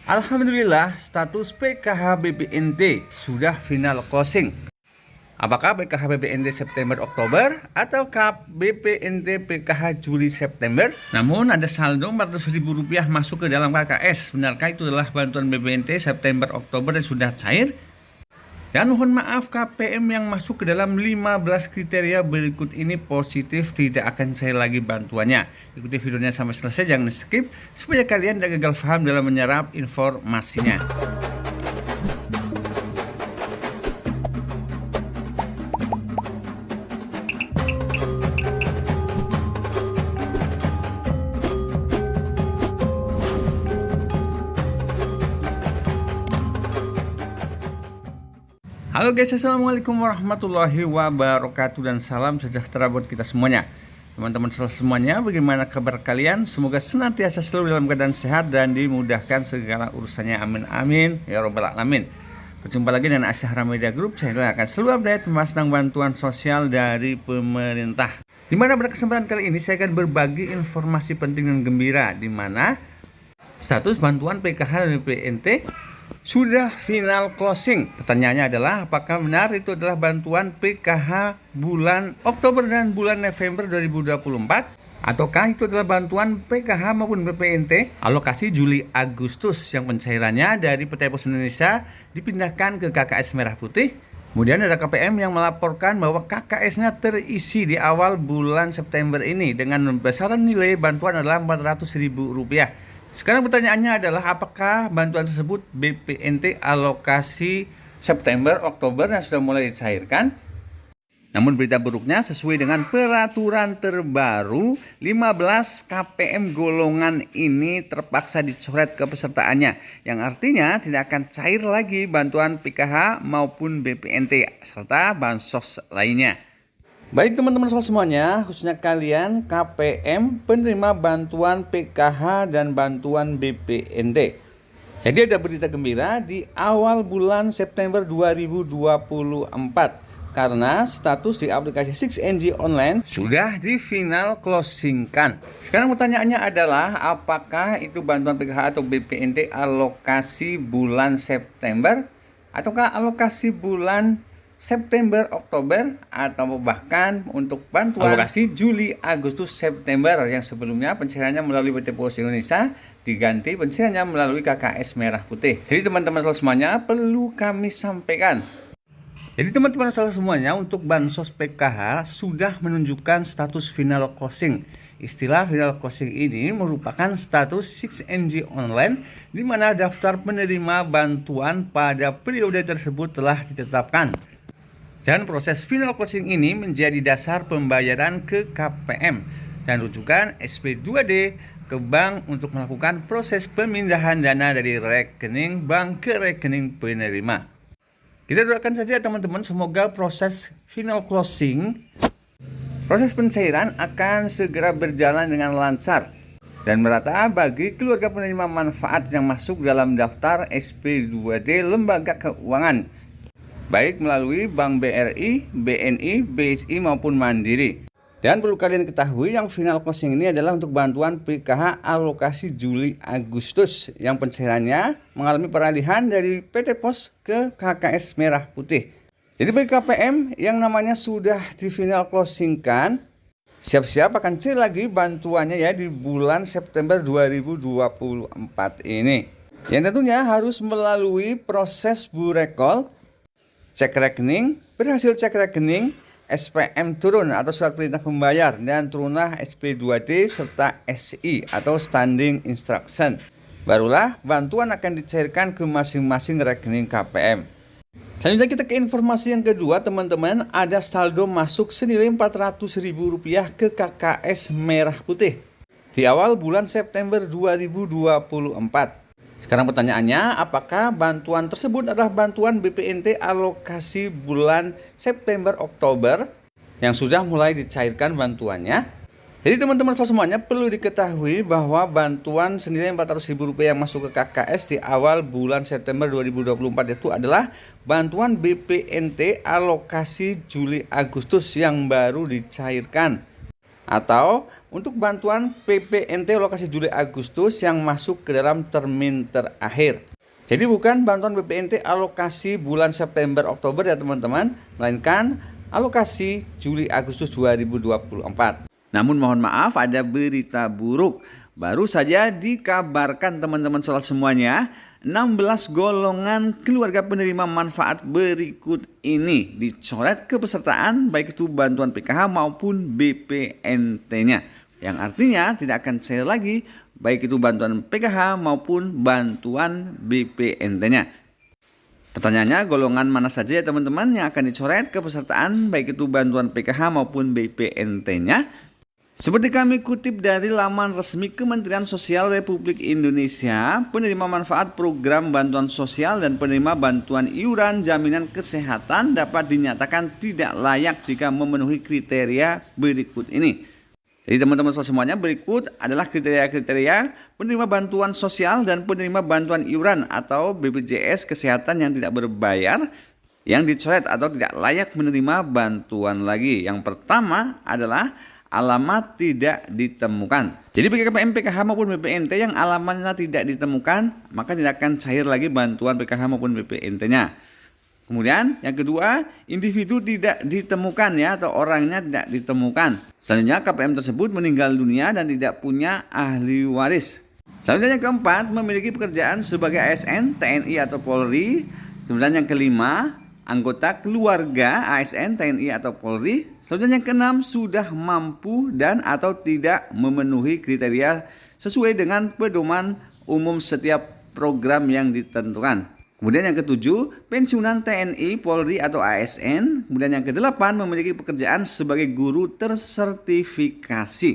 Alhamdulillah, status PKH BPNT sudah final closing. Apakah PKH BPNT September Oktober ataukah BPNT PKH Juli September? Namun ada saldo Rp400.000 masuk ke dalam KKS. Benarkah itu adalah bantuan BPNT September Oktober yang sudah cair? Dan mohon maaf, KPM yang masuk ke dalam 15 kriteria berikut ini positif, tidak akan cair lagi bantuannya. Ikuti videonya sampai selesai, jangan skip supaya kalian tidak gagal paham dalam menyerap informasinya. Halo guys, assalamualaikum warahmatullahi wabarakatuh dan salam sejahtera buat kita semuanya. Teman-teman semuanya, bagaimana kabar kalian? Semoga senantiasa selalu dalam keadaan sehat dan dimudahkan segala urusannya, amin amin ya robbal alamin. Berjumpa lagi dengan Asyahra Media Group, channel yang akan selalu update membahas tentang bantuan sosial dari pemerintah. Dimana pada kesempatan kali ini saya akan berbagi informasi penting dan gembira, dimana status bantuan PKH dan BPNT sudah final closing. Pertanyaannya adalah apakah benar itu adalah bantuan PKH bulan Oktober dan bulan November 2024, ataukah itu adalah bantuan PKH maupun BPNT alokasi Juli Agustus yang pencairannya dari PT Pos Indonesia dipindahkan ke KKS Merah Putih. Kemudian ada KPM yang melaporkan bahwa KKS-nya terisi di awal bulan September ini dengan besaran nilai bantuan adalah Rp400.000. Sekarang pertanyaannya adalah apakah bantuan tersebut BPNT alokasi September, Oktober yang sudah mulai dicairkan? Namun berita buruknya, sesuai dengan peraturan terbaru, 15 KPM golongan ini terpaksa dicoret kepesertaannya, yang artinya tidak akan cair lagi bantuan PKH maupun BPNT serta bansos lainnya. Baik teman-teman semuanya, khususnya kalian KPM penerima bantuan PKH dan bantuan BPNT. Jadi ada berita gembira di awal bulan September 2024 karena status di aplikasi 6NG Online sudah di final closingkan. Sekarang pertanyaannya adalah apakah itu bantuan PKH atau BPNT alokasi bulan September ataukah alokasi bulan September, Oktober, atau bahkan untuk bantuan alokasi Juli, Agustus, September yang sebelumnya pencairannya melalui PT Pos Indonesia diganti pencairannya melalui KKS Merah Putih. Jadi teman-teman semuanya perlu kami sampaikan. Jadi teman-teman semuanya, untuk bansos PKH sudah menunjukkan status final closing. Istilah final closing ini merupakan status 6NG Online di mana daftar penerima bantuan pada periode tersebut telah ditetapkan. Dan proses final closing ini menjadi dasar pembayaran ke KPM dan rujukan SP2D ke bank untuk melakukan proses pemindahan dana dari rekening bank ke rekening penerima. Kita doakan saja teman-teman, semoga proses final closing, proses pencairan akan segera berjalan dengan lancar dan merata bagi keluarga penerima manfaat yang masuk dalam daftar SP2D lembaga keuangan, baik melalui Bank BRI, BNI, BSI maupun Mandiri. Dan perlu kalian ketahui, yang final closing ini adalah untuk bantuan PKH alokasi Juli Agustus yang pencairannya mengalami peralihan dari PT Pos ke KKS Merah Putih. Jadi bagi KPM yang namanya sudah di final closingkan, siap-siap akan cair lagi bantuannya ya di bulan September 2024 ini. Yang tentunya harus melalui proses burekol, cek rekening, berhasil cek rekening, SPM turun atau surat perintah pembayar, dan turunlah SP2D serta SI atau Standing Instruction. Barulah bantuan akan dicairkan ke masing-masing rekening KPM. Selanjutnya kita ke informasi yang kedua teman-teman, ada saldo masuk senilai Rp400.000 ke KKS Merah Putih di awal bulan September 2024. Sekarang pertanyaannya, apakah bantuan tersebut adalah bantuan BPNT alokasi bulan September-Oktober yang sudah mulai dicairkan bantuannya? Jadi teman-teman semuanya perlu diketahui bahwa bantuan senilai Rp400.000 yang masuk ke KKS di awal bulan September 2024 itu adalah bantuan BPNT alokasi Juli Agustus yang baru dicairkan, atau untuk bantuan PPNT alokasi Juli Agustus yang masuk ke dalam termin terakhir. Jadi bukan bantuan PPNT alokasi bulan September Oktober ya teman-teman, melainkan alokasi Juli Agustus 2024. Namun mohon maaf, ada berita buruk. Baru saja dikabarkan teman-teman soal semuanya, 16 golongan keluarga penerima manfaat berikut ini dicoret kepesertaan baik itu bantuan PKH maupun BPNT-nya. Yang artinya tidak akan cair lagi baik itu bantuan PKH maupun bantuan BPNT-nya. Pertanyaannya, golongan mana saja ya teman-teman yang akan dicoret kepesertaan baik itu bantuan PKH maupun BPNT-nya? Seperti kami kutip dari laman resmi Kementerian Sosial Republik Indonesia, penerima manfaat program bantuan sosial dan penerima bantuan iuran jaminan kesehatan dapat dinyatakan tidak layak jika memenuhi kriteria berikut ini. Jadi teman-teman semuanya, berikut adalah kriteria-kriteria penerima bantuan sosial dan penerima bantuan iuran atau BPJS Kesehatan yang tidak berbayar yang dicoret atau tidak layak menerima bantuan lagi. Yang pertama adalah alamat tidak ditemukan. Jadi bagi KPM PKH maupun BPNT yang alamatnya tidak ditemukan, maka tidak akan cair lagi bantuan PKH maupun BPNT-nya. Kemudian yang kedua, individu tidak ditemukan ya, atau orangnya tidak ditemukan. Selanjutnya KPM tersebut meninggal dunia dan tidak punya ahli waris. Selanjutnya yang keempat, memiliki pekerjaan sebagai ASN, TNI atau Polri. Kemudian yang kelima, anggota keluarga ASN, TNI atau Polri. Selanjutnya yang keenam, sudah mampu dan atau tidak memenuhi kriteria sesuai dengan pedoman umum setiap program yang ditentukan. Kemudian yang ketujuh, pensiunan TNI, Polri atau ASN. Kemudian yang kedelapan, memiliki pekerjaan sebagai guru tersertifikasi.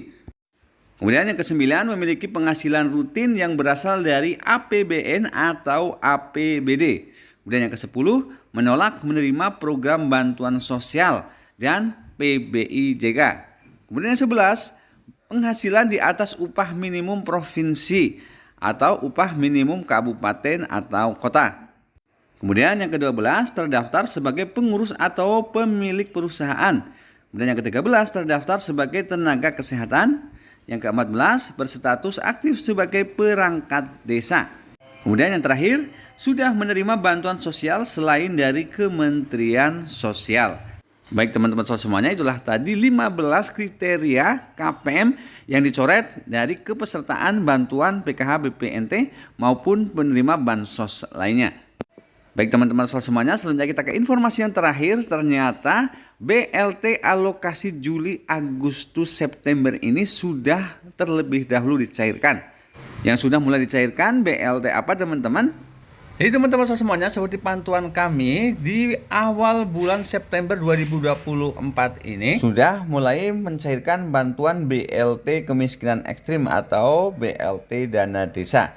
Kemudian yang kesembilan, memiliki penghasilan rutin yang berasal dari APBN atau APBD. Kemudian yang kesepuluh, menolak menerima program bantuan sosial dan PBIJK. Kemudian yang 11, penghasilan di atas upah minimum provinsi atau upah minimum kabupaten atau kota. Kemudian yang ke-12, terdaftar sebagai pengurus atau pemilik perusahaan. Kemudian yang ke-13, terdaftar sebagai tenaga kesehatan. Yang ke-14, berstatus aktif sebagai perangkat desa. Kemudian yang terakhir, sudah menerima bantuan sosial selain dari Kementerian Sosial. Baik teman-teman semuanya, itulah tadi 15 kriteria KPM yang dicoret dari kepesertaan bantuan PKH BPNT maupun penerima bansos lainnya. Baik teman-teman semuanya, selanjutnya kita ke informasi yang terakhir. Ternyata BLT alokasi Juli, Agustus, September ini sudah terlebih dahulu dicairkan. Yang sudah mulai dicairkan BLT apa teman-teman? Jadi teman-teman semuanya, seperti pantauan kami di awal bulan September 2024 ini sudah mulai mencairkan bantuan BLT kemiskinan ekstrim atau BLT dana desa.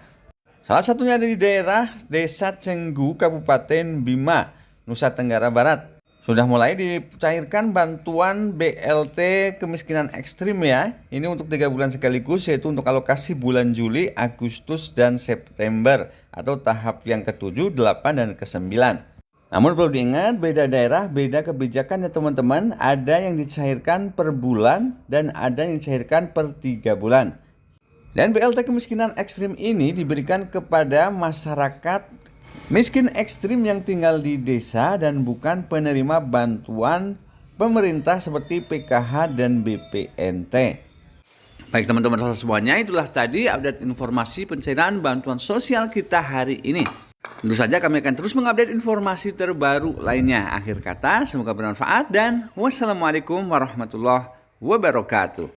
Salah satunya ada di daerah Desa Cenggu, Kabupaten Bima, Nusa Tenggara Barat. Sudah mulai dicairkan bantuan BLT kemiskinan ekstrim ya. Ini untuk 3 bulan sekaligus, yaitu untuk alokasi bulan Juli, Agustus, dan September atau tahap yang ke-7, 8, dan ke-9. Namun perlu diingat, beda daerah, beda kebijakan ya teman-teman. Ada yang dicairkan per bulan dan ada yang dicairkan per 3 bulan. Dan BLT kemiskinan ekstrim ini diberikan kepada masyarakat miskin ekstrim yang tinggal di desa dan bukan penerima bantuan pemerintah seperti PKH dan BPNT. Baik teman-teman semuanya, itulah tadi update informasi pencairan bantuan sosial kita hari ini. Tentu saja kami akan terus mengupdate informasi terbaru lainnya. Akhir kata, semoga bermanfaat dan wassalamualaikum warahmatullahi wabarakatuh.